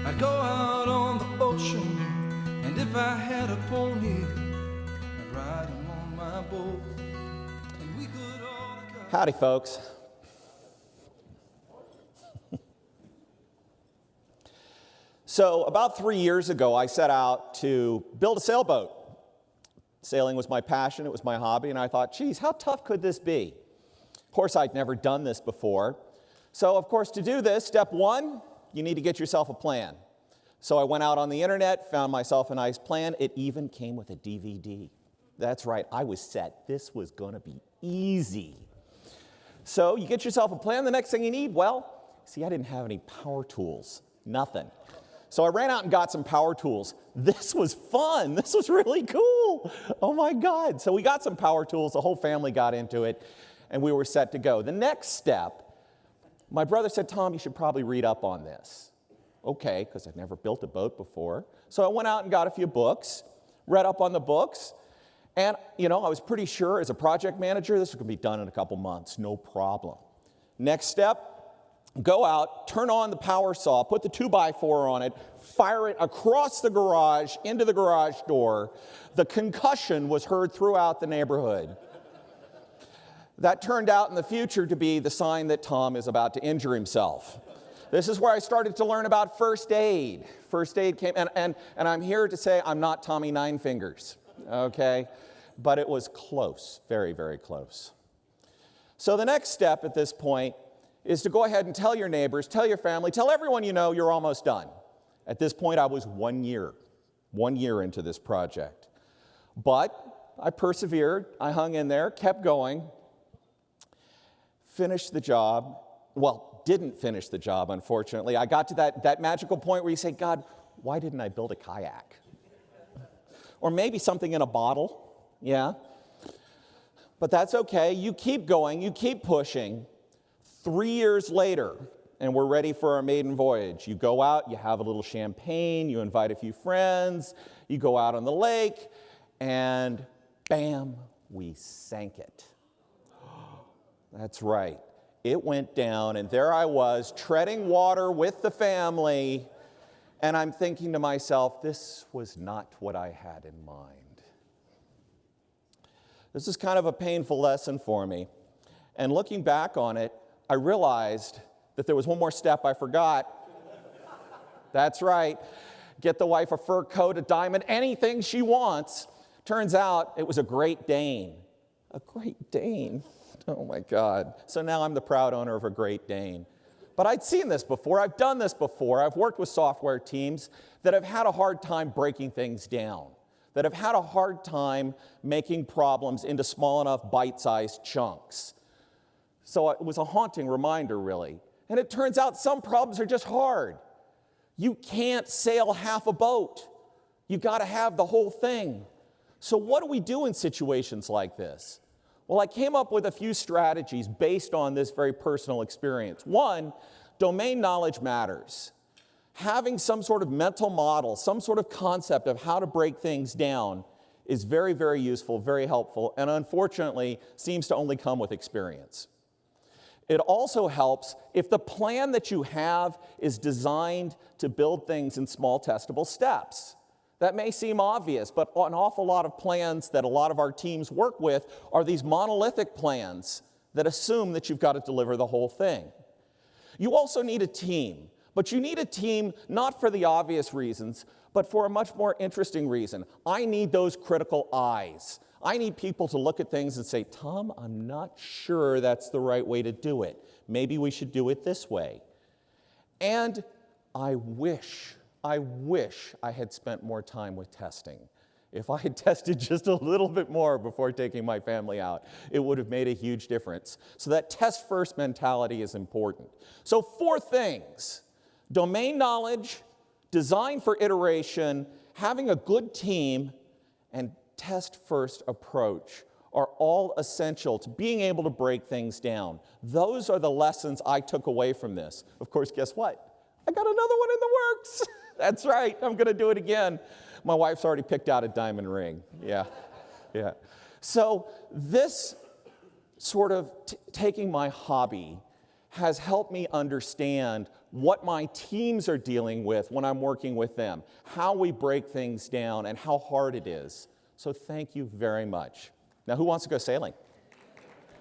I'd go out on the ocean, and if I had a pony, I'd ride him on my boat, and we could all... Howdy, folks. So about 3 years ago, I set out to build a sailboat. Sailing was my passion, it was my hobby, and I thought, geez, how tough could this be? Of course, I'd never done this before. So, of course, to do this, step one, you need to get yourself a plan. So I went out on the internet, found myself a nice plan. It even came with a DVD. That's right, I was set. This was going to be easy. So you get yourself a plan. The next thing you need, well, see, I didn't have any power tools, nothing. So I ran out and got some power tools. This was fun. This was really cool. Oh my God. So we got some power tools. The whole family got into it, and we were set to go. The next step, my brother said, Tom, you should probably read up on this. Okay, because I'd never built a boat before. So I went out and got a few books, read up on the books, and, I was pretty sure as a project manager, this was going to be done in a couple months, no problem. Next step, go out, turn on the power saw, put the 2x4 on it, fire it across the garage, into the garage door. The concussion was heard throughout the neighborhood. That turned out in the future to be the sign that Tom is about to injure himself. This is where I started to learn about first aid. First aid came, and I'm here to say I'm not Tommy Nine Fingers, okay? But it was close, very, very close. So the next step at this point is to go ahead and tell your neighbors, tell your family, tell everyone you know you're almost done. At this point, I was 1 year into this project. But I persevered, I hung in there, kept going, finished the job. Well, didn't finish the job, unfortunately. I got to that magical point where you say, God, why didn't I build a kayak? Or maybe something in a bottle, yeah? But that's okay, you keep going, you keep pushing. 3 years later, and we're ready for our maiden voyage. You go out, you have a little champagne, you invite a few friends, you go out on the lake, and bam, we sank it. That's right. It went down, and there I was, treading water with the family, and I'm thinking to myself, this was not what I had in mind. This is kind of a painful lesson for me, and looking back on it, I realized that there was one more step I forgot. That's right. Get the wife a fur coat, a diamond, anything she wants. Turns out it was a Great Dane. A Great Dane. Oh my God. So now I'm the proud owner of a Great Dane. But I'd seen this before. I've done this before. I've worked with software teams that have had a hard time breaking things down, that have had a hard time making problems into small enough bite-sized chunks. So it was a haunting reminder, really. And it turns out some problems are just hard. You can't sail half a boat. You got to have the whole thing. So what do we do in situations like this? Well, I came up with a few strategies based on this very personal experience. One, domain knowledge matters. Having some sort of mental model, some sort of concept of how to break things down is very, very useful, very helpful, and unfortunately seems to only come with experience. It also helps if the plan that you have is designed to build things in small testable steps. That may seem obvious, but an awful lot of plans that a lot of our teams work with are these monolithic plans that assume that you've got to deliver the whole thing. You also need a team, but you need a team not for the obvious reasons, but for a much more interesting reason. I need those critical eyes. I need people to look at things and say, Tom, I'm not sure that's the right way to do it. Maybe we should do it this way. And I wish I had spent more time with testing. If I had tested just a little bit more before taking my family out, it would have made a huge difference. So that test-first mentality is important. So 4 things: domain knowledge, design for iteration, having a good team, and test-first approach are all essential to being able to break things down. Those are the lessons I took away from this. Of course, guess what? I got another one in the works. That's right, I'm going to do it again. My wife's already picked out a diamond ring. Yeah. So this sort of taking my hobby has helped me understand what my teams are dealing with when I'm working with them, how we break things down, and how hard it is. So thank you very much. Now, who wants to go sailing?